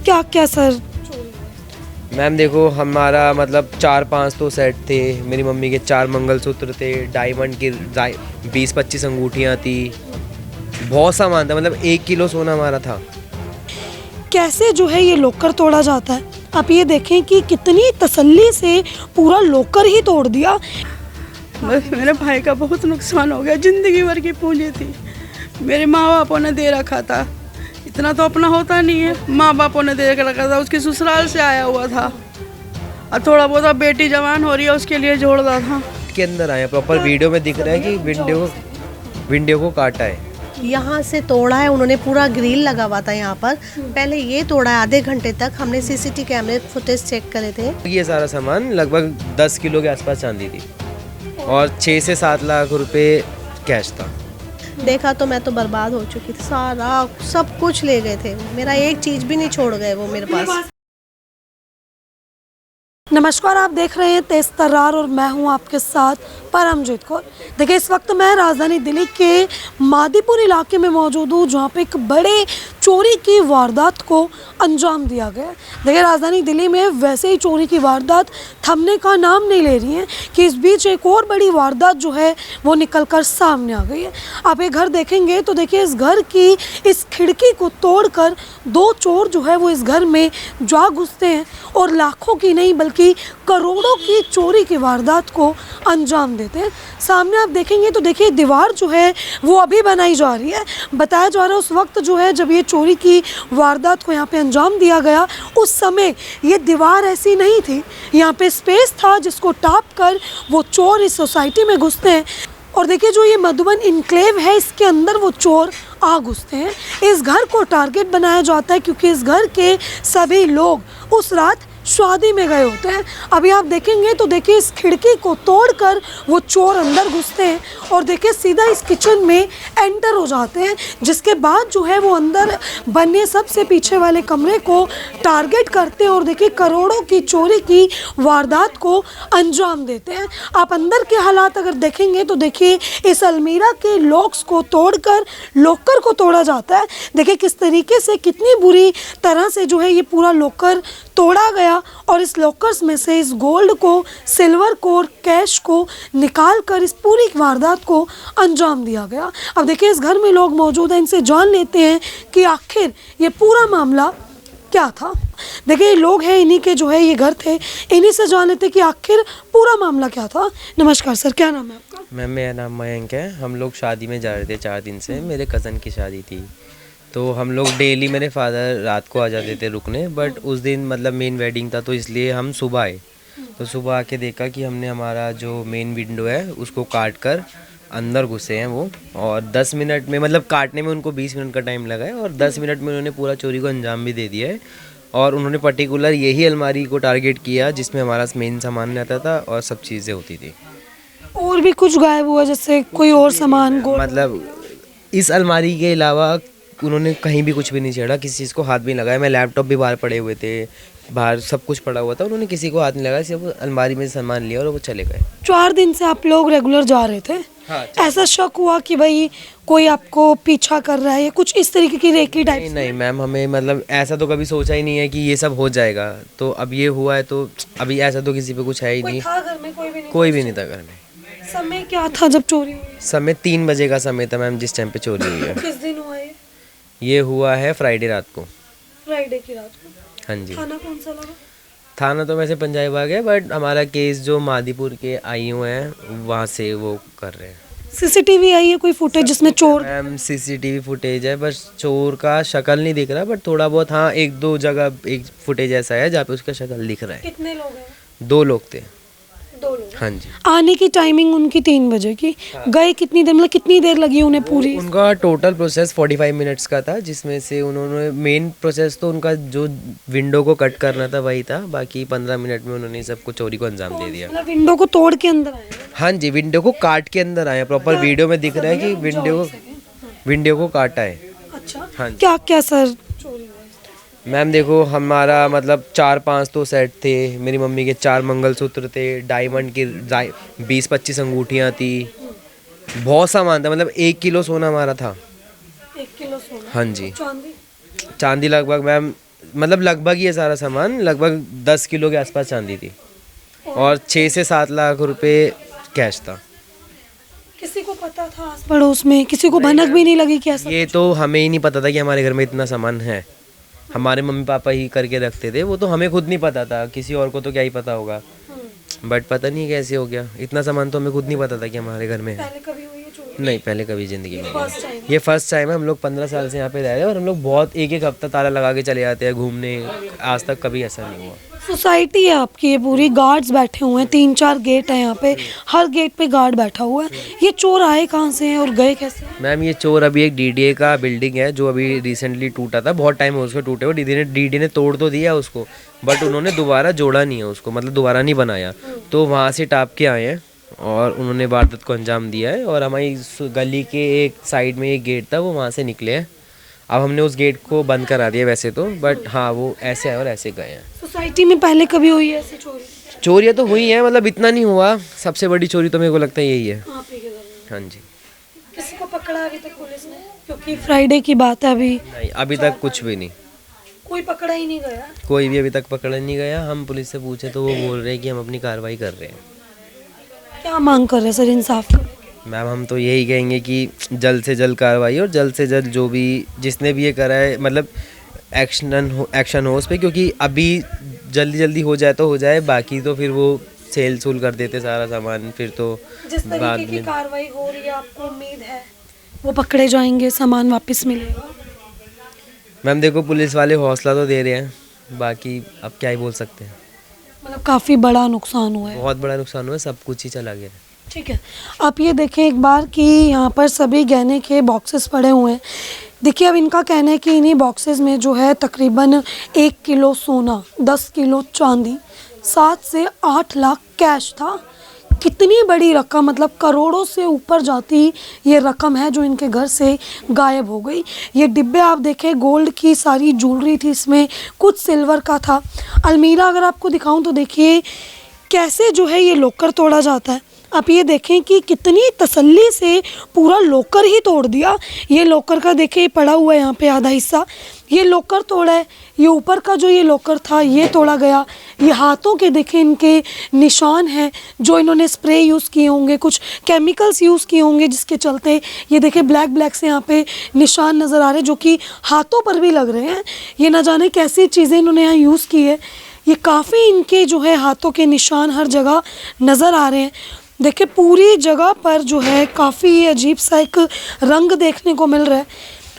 क्या क्या sir? Ma'am देखो, हमारा मतलब 4-5 तो सेट थे, मेरी मम्मी के 4 मंगलसूत्र थे, डायमंड की 20-25 अंगूठियाँ थी, बहुत सामान था, मतलब 1 किलो सोना हमारा था। कैसे जो है ये लॉकर तोड़ा जाता है? आप ये देखें कि कितनी तसल्ली से पूरा लॉकर ही तोड़ दिया। बस मेरे भाई का बहुत नुकसान हो गया, जिंदगी भर की पूंजी थी, मेरे माँ बापों ने दे रखा था, इतना तो अपना होता नहीं है, माँ बापों ने दे रखा था, उसके ससुराल से आया हुआ था, और थोड़ा बहुत अब बेटी जवान हो रही है उसके लिए जोड़ रहा था। के अंदर आए प्रॉपर वीडियो में दिख रहा है कि विंडो को काटा है। यहाँ से तोड़ा है उन्होंने, पूरा ग्रिल लगा हुआ था यहाँ पर, पहले ये तोड़ा है आधे घंटे तक, हमने सीसीटीवी कैमरे फुटेज चेक करे थे। ये सारा सामान लगभग 10 किलो के आसपास चांदी थी और 6 से 7 लाख रुपए कैश था। देखा तो मैं तो बर्बाद हो चुकी थी, सारा सब कुछ ले गए थे, मेरा एक चीज भी नहीं छोड़ गए वो मेरे पास। नमस्कार, आप देख रहे हैं तेज तर्रार और मैं हूं आपके साथ परमजीत कौर। देखिए, इस वक्त मैं राजधानी दिल्ली के मादीपुर इलाके में मौजूद हूं, जहां पे एक बड़े चोरी की वारदात को अंजाम दिया गया। देखिए, राजधानी दिल्ली में वैसे ही चोरी की वारदात थमने का नाम नहीं ले रही है कि इस बीच एक और बड़ी वारदात जो है वो निकल कर सामने आ गई है। आप ये घर देखेंगे तो देखिए, इस घर की इस खिड़की को तोड़कर 2 चोर जो है वो इस घर में जा घुसते हैं और लाखों की नहीं बल्कि करोड़ों की चोरी की वारदात को अंजाम देते हैं। सामने आप देखेंगे तो देखिए, दीवार जो है वो अभी बनाई जा रही है। बताया जा रहा है उस वक्त जो है जब ये चोरी की वारदात को यहाँ पे अंजाम दिया गया, उस समय ये दीवार ऐसी नहीं थी, यहाँ पे स्पेस था जिसको टाप कर वो चोर इस सोसाइटी में घुसते हैं। और देखिए, जो ये मधुबन इनक्लेव है इसके अंदर वो चोर आ घुसते हैं। इस घर को टारगेट बनाया जाता है क्योंकि इस घर के सभी लोग उस रात शादी में गए होते हैं। अभी आप देखेंगे तो देखिए, इस खिड़की को तोड़कर वो चोर अंदर घुसते हैं और देखिए सीधा इस किचन में एंटर हो जाते हैं, जिसके बाद जो है वो अंदर बने सबसे पीछे वाले कमरे को टारगेट करते हैं और देखिए करोड़ों की चोरी की वारदात को अंजाम देते हैं। आप अंदर के हालात अगर देखेंगे तो देखिए, इस अलमीरा के लॉक्स को तोड़कर लॉकर को तोड़ा जाता है। देखिए किस तरीके से, कितनी बुरी तरह से जो है ये पूरा लॉकर तोड़ा गया और इस लॉकर्स में से इस गोल्ड को, सिल्वर को और कैश को निकाल कर इस पूरी वारदात को अंजाम दिया गया। अब देखिए, इस घर में लोग मौजूद हैं, इनसे जान लेते हैं कि आखिर ये पूरा मामला क्या था। देखिए, लोग हैं, इन्हीं के जो है ये घर थे, इन्हीं से जान लेते कि आखिर पूरा मामला क्या था। नमस्कार सर, क्या नाम है आपका? मैम, मेरा नाम मयंक है। हम लोग शादी में जा रहे थे 4 दिन से, मेरे कज़न की शादी थी, तो हम लोग डेली, मेरे फादर रात को आ जाते थे रुकने, बट उस दिन मतलब मेन वेडिंग था तो इसलिए हम सुबह आए। तो सुबह आके देखा कि हमने हमारा जो मेन विंडो है उसको काट कर अंदर घुसे हैं वो, और 10 मिनट में, मतलब काटने में उनको 20 मिनट का टाइम लगा है और 10 मिनट में उन्होंने पूरा चोरी को अंजाम भी दे दिया है। और उन्होंने पर्टिकुलर यही अलमारी को टारगेट किया जिसमें हमारा मेन सामान रहता था और सब चीज़ें होती थी। और भी कुछ गायब हुआ, जैसे कोई और सामान? मतलब इस अलमारी के अलावा उन्होंने कहीं भी कुछ भी नहीं छेड़ा, किसी चीज़ को हाथ भी नहीं लगाया। मैं लैपटॉप भी बाहर पड़े हुए थे, बाहर सब कुछ पड़ा हुआ था, उन्होंने किसी को हाथ नहीं लगाया, सिर्फ अलमारी में सामान लिया और वो चले गए। 4 दिन से आप लोग रेगुलर जा रहे थे? हाँ। ऐसा शक हुआ कि भाई कोई आपको पीछा कर रहा है या कुछ इस तरीके की रेकी टाइप? नहीं मैम, हमें मतलब ऐसा तो कभी सोचा ही नहीं है कि ये सब हो जाएगा, तो अब ये हुआ है तो अभी ऐसा तो किसी पे कुछ है ही नहीं। था घर में? कोई भी नहीं था घर में। समय क्या था जब चोरी हुई? समय 3 बजे का समय था मैम, जिस टाइम पे चोरी हुई है। किस दिन हुआ ये हुआ है फ्राइडे रात को। फ्राइडे की रात को? हाँ जी। थाना कौन सा लगा? थाना तो वैसे पंजाब बाग है, बट हमारा केस जो मादीपुर के आईओ हैं वहाँ से वो कर रहे हैं। सीसीटीवी आई है कोई फुटेज जिसमें चोर? मैम, सीसीटीवी फुटेज है, बस चोर का शक्ल नहीं दिख रहा, बट थोड़ा बहुत हाँ 1-2 जगह एक फुटेज ऐसा है जहाँ पे उसका शक्ल दिख रहा है। कितने लोग हैं? 2 लोग थे। 2 लोग? हाँ जी। आने की टाइमिंग उनकी 3 बजे की। गए कितनी देर, मतलब कितनी देर लगी उन्हें पूरी? उनका टोटल प्रोसेस 45 मिनट्स का था, जिसमें से उन्होंने मेन प्रोसेस तो उनका जो विंडो को कट करना था वही था, बाकी 15 मिनट में उन्होंने सबको चोरी को अंजाम दे दिया। मतलब विंडो को तोड़ के अंदर आए? हाँ जी, विंडो को काट के अंदर आए, प्रॉपर वीडियो में दिख रहा है कि विंडो को काटा है। अच्छा। हाँ जी। क्या क्या सर चोरी हुआ? मैम देखो, हमारा मतलब 4-5 तो सेट थे, मेरी मम्मी के 4 मंगलसूत्र थे, डायमंड की 20-25 अंगूठियाँ थी, बहुत सामान था, मतलब 1 किलो सोना हमारा था। 1 किलो सोना? हाँ जी। चांदी? चांदी लगभग मैम मतलब लगभग ये सारा सामान लगभग 10 किलो के आसपास चांदी थी और 6 से 7 लाख रुपए कैश था। किसी को पता था आस पड़ोस में? किसी को भनक भी नहीं लगी? क्या ये तो हमें ही नहीं पता था कि हमारे घर में इतना सामान है। हमारे मम्मी पापा ही करके रखते थे, वो तो हमें खुद नहीं पता था, किसी और को तो क्या ही पता होगा। बट पता नहीं कैसे हो गया, इतना सामान तो हमें खुद नहीं पता था कि हमारे घर में है। पहले कभी हुई है चोरी? नहीं, पहले कभी ज़िंदगी में फर्स्ट टाइम? ये फर्स्ट टाइम है। हम लोग 15 साल से यहाँ पे रह रहे हैं और हम लोग बहुत एक हफ्ता ताला लगा के चले जाते हैं घूमने, आज तक कभी ऐसा नहीं हुआ। सोसाइटी है आपकी ये पूरी, गार्ड्स बैठे हुए हैं, 3-4 गेट है यहाँ पे, हर गेट पे गार्ड बैठा हुआ है। ये चोर आए कहाँ से हैं और गए कैसे? मैम ये चोर अभी एक डीडीए का बिल्डिंग है जो अभी रिसेंटली टूटा था, बहुत टाइम हो उसको टूटे हुए। डीडीए ने तोड़ तो दिया उसको, बट उन्होंने दोबारा जोड़ा नहीं है उसको, मतलब दोबारा नहीं बनाया। तो वहाँ से टाप के आए हैं और उन्होंने वारदात को अंजाम दिया है। और हमारी गली के एक साइड में एक गेट था, वो वहाँ से निकले हैं। अब हमने उस गेट को बंद करा दिया वैसे तो, बट हाँ वो ऐसे आए और ऐसे गए हैं। सोसाइटी में पहले कभी हुई है ऐसी चोरी? चोरियाँ तो हुई हैं, मतलब इतना नहीं हुआ। सबसे बड़ी चोरी तो मेरे को लगता है यही है। आप ही के घर में? हाँ जी। किसी को पकड़ा अभी तक पुलिस ने? क्योंकि फ्राइडे की बात है अभी। नहीं, अभी तक कुछ भी नहीं, कोई पकड़ा ही नहीं गया? कोई भी अभी तक पकड़ा नहीं गया। हम पुलिस से पूछे तो वो बोल रहे हैं कि हम अपनी कार्रवाई कर रहे हैं। क्या मांग कर रहे हैं सर इंसाफ की? मैम हम तो यही कहेंगे कि जल्द से जल्द कार्रवाई और जल्द से जल्द जो भी जिसने भी ये करा है मतलब एक्शन हो उस पर, क्योंकि अभी जल्दी जल्दी हो जाए तो हो जाए, बाकी तो फिर वो सेल सूल कर देते सारा सामान, फिर तो जिस बाद तरीके की में। कार्रवाई हो रही है आपको उम्मीद है वो पकड़े जाएंगे, सामान वापस मिलेगा? मैम देखो पुलिस वाले हौसला तो दे रहे हैं, बाकी अब क्या ही बोल सकते हैं। मतलब काफ़ी बड़ा नुकसान हुआ है। बहुत बड़ा नुकसान हुआ है, सब कुछ ही चला गया है। ठीक है, आप ये देखें एक बार कि यहाँ पर सभी गहने के बॉक्सेस पड़े हुए हैं। देखिए अब इनका कहना है कि इन्हीं बॉक्सेस में जो है तकरीबन 1 किलो सोना, 10 किलो चांदी, 7 से 8 लाख कैश था। कितनी बड़ी रकम, मतलब करोड़ों से ऊपर जाती ये रकम है जो इनके घर से गायब हो गई। ये डिब्बे आप देखें, गोल्ड की सारी ज्वेलरी थी इसमें, कुछ सिल्वर का था। अलमीरा अगर आपको दिखाऊं तो देखिए कैसे जो है ये लॉकर तोड़ा जाता है। आप ये देखें कि कितनी तसल्ली से पूरा लॉकर ही तोड़ दिया। ये लॉकर का देखिए पड़ा हुआ है यहाँ पे आधा हिस्सा, ये लॉकर तोड़ा है। ये ऊपर का जो ये लॉकर था ये तोड़ा गया। ये हाथों के देखें इनके निशान हैं जो इन्होंने स्प्रे यूज़ किए होंगे, कुछ केमिकल्स यूज़ किए होंगे जिसके चलते ये देखें ब्लैक ब्लैक से यहाँ पे निशान नज़र आ रहे हैं जो कि हाथों पर भी लग रहे हैं। ये ना जाने कैसी चीज़ें इन्होंने यहाँ यूज़ की है। ये काफ़ी इनके जो है हाथों के निशान हर जगह नज़र आ रहे हैं। देखिए पूरी जगह पर जो है काफ़ी अजीब सा एक रंग देखने को मिल रहा है।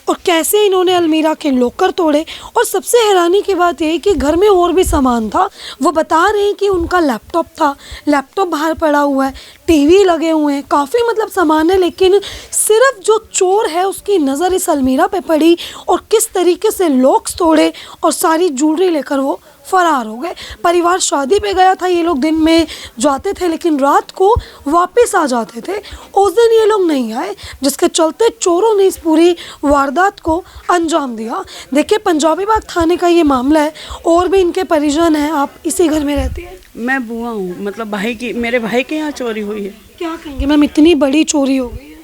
और कैसे इन्होंने अलमीरा के लॉकर तोड़े। और सबसे हैरानी की बात यह है कि घर में और भी सामान था। वो बता रहे हैं कि उनका लैपटॉप था, लैपटॉप बाहर पड़ा हुआ है, टीवी लगे हुए हैं, काफ़ी मतलब सामान है। लेकिन सिर्फ जो चोर है उसकी नज़र इस अलमीरा पे पड़ी और किस तरीके से लॉक्स तोड़े और सारी ज्वेलरी लेकर वो फरार हो गए। परिवार शादी पे गया था, ये लोग दिन में जाते थे लेकिन रात को वापस आ जाते थे। उस दिन ये लोग नहीं आए जिसके चलते चोरों ने इस पूरी वारदात को अंजाम दिया। देखिए पंजाबी बाग थाने का ये मामला है। और भी इनके परिजन हैं। आप इसी घर में रहती हैं? मैं बुआ हूँ, मतलब मेरे भाई के यहाँ चोरी हुई है। क्या कहेंगे मैम, इतनी बड़ी चोरी हो गई है?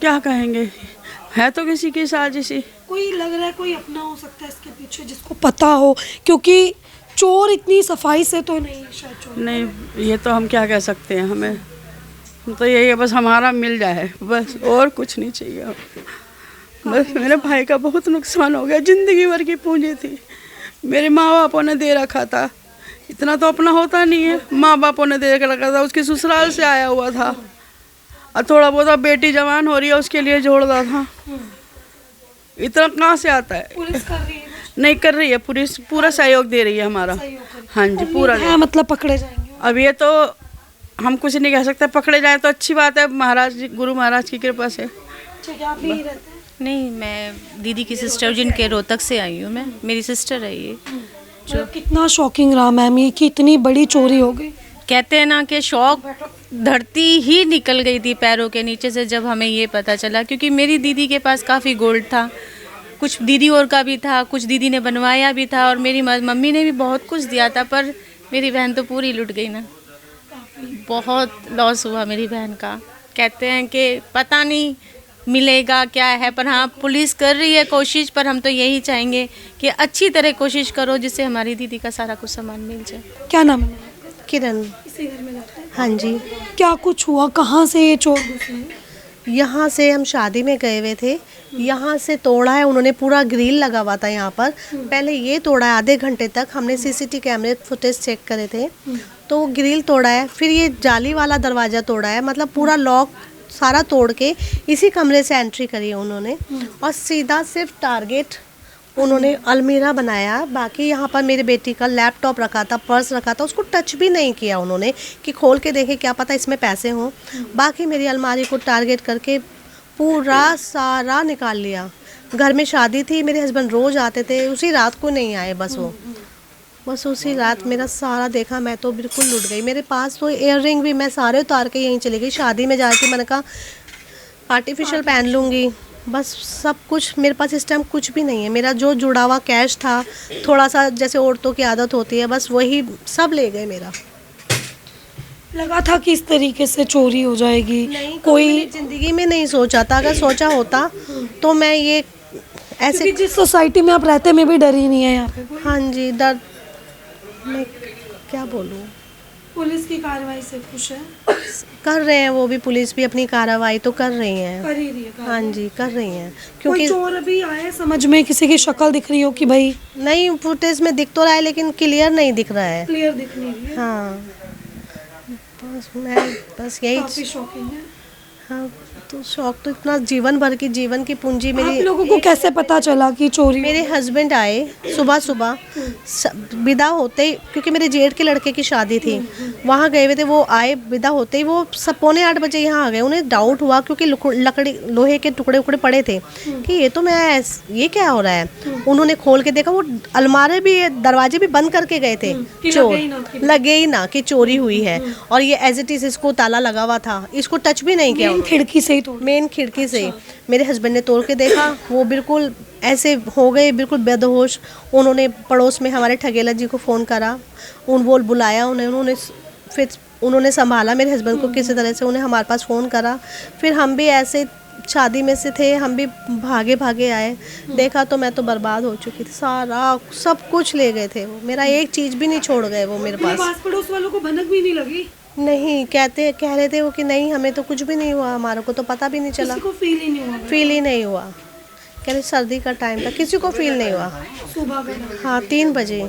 क्या कहेंगे, है तो किसी की साजिश। कोई लग रहा है कोई अपना हो सकता है इसके पीछे जिसको पता हो, क्योंकि चोर इतनी सफाई से तो नहीं शायद चोर। नहीं ये तो हम क्या कह सकते हैं, हमें तो यही है बस हमारा मिल जाए, बस और कुछ नहीं चाहिए। बस मेरे भाई का बहुत नुकसान हो गया, ज़िंदगी भर की पूंजी थी, मेरे माँ बापों ने दे रखा था। इतना तो अपना होता नहीं है, माँ बापों ने दे रखा था, उसके ससुराल से आया हुआ था। और थोड़ा बहुत अब बेटी जवान हो रही है उसके लिए जोड़ रहा था। इतना कहाँ से आता है? पुलिस कर रही है? नहीं कर रही है, पुलिस पूरा सहयोग दे रही है हमारा। हाँ जी पूरा है, मतलब पकड़े जाएंगे? अब ये तो हम कुछ नहीं कह सकते, पकड़े जाए तो अच्छी बात है, महाराज जी गुरु महाराज की कृपा से। ठीक है, आप यहीं रहते हैं? नहीं, मैं दीदी की सिस्टर जिनके रोहतक से आई हूँ, मैं मेरी सिस्टर है ये। जो कितना शॉकिंग रहा मैम ये कि इतनी बड़ी चोरी हो गई। कहते हैं ना कि शौक धरती ही निकल गई थी पैरों के नीचे से जब हमें ये पता चला, क्योंकि मेरी दीदी के पास काफ़ी गोल्ड था, कुछ दीदी और का भी था, कुछ दीदी ने बनवाया भी था और मेरी मम्मी ने भी बहुत कुछ दिया था, पर मेरी बहन तो पूरी लुट गई ना। बहुत लॉस हुआ मेरी बहन का। कहते हैं कि पता नहीं मिलेगा क्या है, पर हाँ पुलिस कर रही है कोशिश, पर हम तो यही चाहेंगे कि अच्छी तरह कोशिश करो जिससे हमारी दीदी का सारा कुछ सामान मिल जाए। क्या नाम है? किरण। इसी घर में रहते हैं? हाँ जी। क्या कुछ हुआ, कहाँ से ये चोर घुसे? यहाँ से हम शादी में गए हुए थे, यहाँ से तोड़ा है उन्होंने, पूरा ग्रिल लगा हुआ था यहाँ पर। पहले ये तोड़ा है, आधे घंटे तक हमने सीसीटीवी कैमरे फुटेज चेक करे थे, तो ग्रिल तोड़ा है। फिर ये जाली वाला दरवाज़ा तोड़ा है, मतलब पूरा लॉक सारा तोड़ के इसी कमरे से एंट्री करी है उन्होंने। और सीधा सिर्फ टारगेट उन्होंने अलमीरा बनाया। बाकी यहाँ पर मेरी बेटी का लैपटॉप रखा था, पर्स रखा था, उसको टच भी नहीं किया उन्होंने कि खोल के देखे क्या पता इसमें पैसे हों। बाकी मेरी अलमारी को टारगेट करके पूरा सारा निकाल लिया। घर में शादी थी, मेरे हस्बैंड रोज़ आते थे, उसी रात को नहीं आए बस उसी रात मेरा सारा देखा। मैं तो बिल्कुल लुट गई। मेरे पास तो इयर रिंग भी मैं सारे उतार के यहीं चली गई। शादी में जाके मैंने कहा आर्टिफिशियल पहन लूँगी, बस सब कुछ मेरे पास इस टाइम कुछ भी नहीं है। मेरा जो जुड़ा हुआ कैश था, थोड़ा सा जैसे औरतों की आदत होती है, बस वही सब ले गए मेरा। लगा था कि इस तरीके से चोरी हो जाएगी? कोई ज़िंदगी में नहीं सोचा था। अगर सोचा होता तो मैं ये ऐसे, क्योंकि जिस सोसाइटी में आप रहते में भी डर ही नहीं है यहाँ पे। हाँ जी, डर, मैं क्या बोलूँ। पुलिस की कार्रवाई से खुश है? कर रहे हैं वो भी, पुलिस भी अपनी कार्रवाई तो कर रही है। कर ही रही है। हाँ जी, कर रही हैं। कोई क्योंकि चोर अभी आए समझ में, किसी की शक्ल दिख रही हो कि भाई? नहीं, फुटेज में दिख तो रहा है लेकिन क्लियर नहीं दिख रहा है। क्लियर दिख नहीं रही है। हाँ, मैं बस यही। काफी शॉकिंग है। हाँ, तो शौक तो इतना जीवन भर की, जीवन की पूंजी मेरी। आप लोगों को कैसे पता चला कि चोरी? मेरे हस्बैंड आए सुबह सुबह, विदा होते ही, क्योंकि मेरे जेठ के लड़के की शादी थी, वहाँ गए हुए थे। वो आए, विदा होते ही वो 7:45 बजे यहाँ आ गए। उन्हें डाउट हुआ क्योंकि लकड़ी, लोहे के टुकड़े उकड़े पड़े थे कि ये क्या हो रहा है। उन्होंने खोल के देखा, वो अलमारे भी, दरवाजे भी बंद करके गए थे। चोर लगे ही ना कि चोरी हुई है। और ये एज इट इज इसको ताला लगा हुआ था, इसको टच भी नहीं किया। खिड़की से, मेन खिड़की से मेरे हस्बैंड ने तोड़ के देखा। वो बिल्कुल ऐसे हो गए, बिल्कुल बेदहोश। उन्होंने पड़ोस में हमारे ठगेला जी को फ़ोन करा, वो बुलाया उन्होंने फिर उन्होंने संभाला मेरे हस्बैंड को किसी तरह से। उन्हें हमारे पास फ़ोन करा, फिर हम भी ऐसे शादी में से थे, हम भी भागे भागे आए। देखा तो मैं तो बर्बाद हो चुकी थी, सारा सब कुछ ले गए थे वो। मेरा एक चीज़ भी नहीं छोड़ गए वो मेरे पास। पड़ोस वालों को भनक भी नहीं लगी? नहीं, कह रहे थे वो कि नहीं हमें तो कुछ भी नहीं हुआ, हमारे को तो पता भी नहीं चला। किसी को फील ही नहीं हुआ? फील ही नहीं हुआ। कह रहे सर्दी का टाइम था, किसी को फील नहीं हुआ। सुबह का? हाँ, 3 बजे।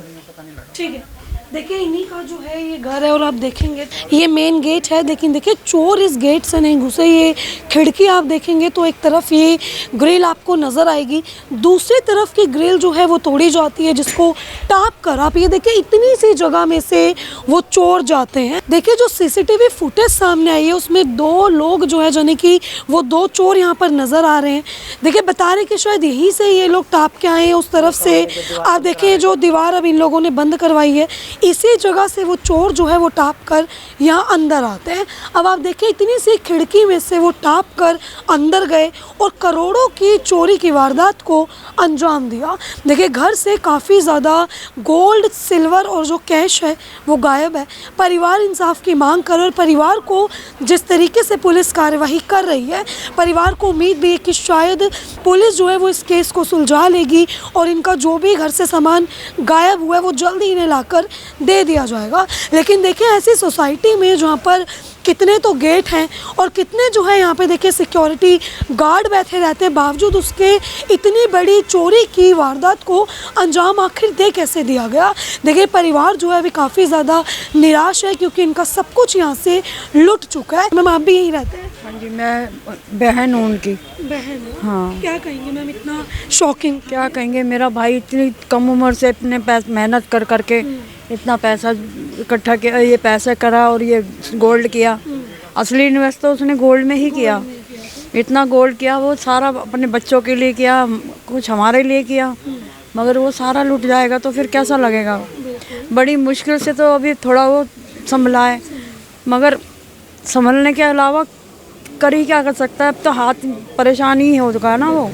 ठीक है, देखिए इन्हीं का जो है ये घर है और आप देखेंगे ये मेन गेट है, लेकिन देखिए चोर इस गेट से नहीं घुसे। ये खिड़की आप देखेंगे तो एक तरफ ये ग्रिल आपको नज़र आएगी, दूसरी तरफ की ग्रिल जो है वो तोड़ी जाती है, जिसको टाप कर आप ये देखिए इतनी सी जगह में से वो चोर जाते हैं। देखिए जो सीसीटीवी फुटेज सामने आई है उसमें 2 लोग जो है, यानी कि वो 2 चोर यहाँ पर नज़र आ रहे हैं। देखिए बता रहे कि शायद यहीं से ये लोग टाप के आए हैं उस तरफ से। आप देखिए जो दीवार अब इन लोगों ने बंद करवाई है, इसी जगह से वो चोर जो है वो टाप कर यहाँ अंदर आते हैं। अब आप देखिए इतनी सी खिड़की में से वो टाप कर अंदर गए और करोड़ों की चोरी की वारदात को अंजाम दिया। देखिए घर से काफ़ी ज़्यादा गोल्ड, सिल्वर और जो कैश है वो गायब है। परिवार इंसाफ की मांग कर, और परिवार को जिस तरीके से पुलिस कार्यवाही कर रही है, परिवार को उम्मीद भी है कि शायद पुलिस जो है वो इस केस को सुलझा लेगी और इनका जो भी घर से सामान गायब हुआ है वो जल्दी इन्हें लाकर दे दिया जाएगा। लेकिन देखिए ऐसी सोसाइटी में जहाँ पर कितने तो गेट हैं और कितने जो है यहाँ पे देखिए सिक्योरिटी गार्ड बैठे रहते हैं, बावजूद उसके इतनी बड़ी चोरी की वारदात को अंजाम आखिर दे कैसे दिया गया। देखिए परिवार जो है अभी काफ़ी ज़्यादा निराश है क्योंकि इनका सब कुछ यहाँ से लुट चुका है। मैम आप भी यहीं रहते हैं? हाँ जी, मैं बहन हूँ उनकी। बहन? हाँ। क्या कहेंगे मैम, इतना शॉकिंग? क्या कहेंगे, मेरा भाई इतनी कम उम्र से इतने मेहनत कर करके इतना पैसा इकट्ठा किया, ये पैसे करा और ये गोल्ड किया। असली इन्वेस्ट तो उसने गोल्ड में ही किया। इतना गोल्ड किया, वो सारा अपने बच्चों के लिए किया, कुछ हमारे लिए किया, मगर वो सारा लूट जाएगा तो फिर कैसा लगेगा। बड़ी मुश्किल से तो अभी थोड़ा वो संभला है, मगर संभलने के अलावा कर ही क्या कर सकता है। अब तो हाथ परेशानी ही हो चुका है ना वो।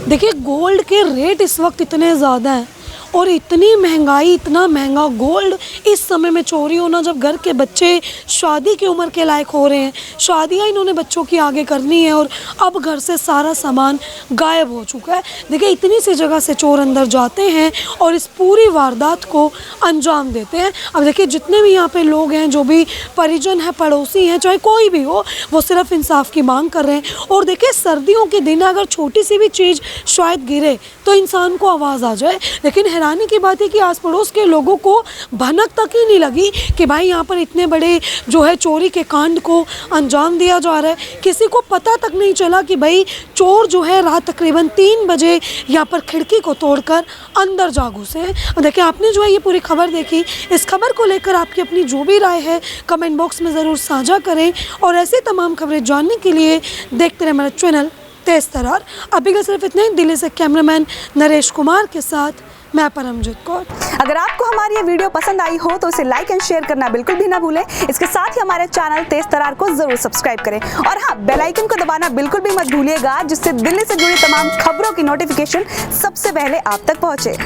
देखिए गोल्ड के रेट इस वक्त इतने ज़्यादा हैं और इतनी महंगाई, इतना महंगा गोल्ड इस समय में चोरी होना, जब घर के बच्चे शादी की उम्र के लायक हो रहे हैं, शादियां इन्होंने बच्चों की आगे करनी है और अब घर से सारा सामान गायब हो चुका है। देखिए इतनी सी जगह से चोर अंदर जाते हैं और इस पूरी वारदात को अंजाम देते हैं। अब देखिए जितने भी यहाँ पे लोग हैं, जो भी परिजन हैं, पड़ोसी हैं, चाहे कोई भी हो, वो सिर्फ इंसाफ की मांग कर रहे हैं। और देखिए सर्दियों के दिन अगर छोटी सी भी चीज़ शायद गिरे तो इंसान को आवाज़ आ जाए, लेकिन हैरानी की बात है कि आस पड़ोस के लोगों को भनक तक ही नहीं लगी कि भाई यहाँ पर इतने बड़े जो है चोरी के कांड को अंजाम दिया जा रहा है। किसी को पता तक नहीं चला कि भाई चोर जो है रात तकरीबन 3 बजे यहाँ पर खिड़की को तोड़कर अंदर जा घुसे हैं। देखिए आपने जो है ये पूरी खबर देखी, इस खबर को लेकर आपकी अपनी जो भी राय है कमेंट बॉक्स में ज़रूर साझा करें और ऐसी तमाम खबरें जानने के लिए देखते रहे हमारा चैनल तेज तरार। अभी का सिर्फ इतना ही। दिल्ली से कैमरामैन नरेश कुमार के साथ मैं परमजीत कौर। अगर आपको हमारी ये वीडियो पसंद आई हो तो इसे लाइक एंड शेयर करना बिल्कुल भी ना भूलें। इसके साथ ही हमारे चैनल तेज तरार को जरूर सब्सक्राइब करें और हाँ, बेल आइकन को दबाना बिल्कुल भी मत भूलिएगा, जिससे दिल्ली से जुड़ी तमाम खबरों की नोटिफिकेशन सबसे पहले आप तक पहुंचे।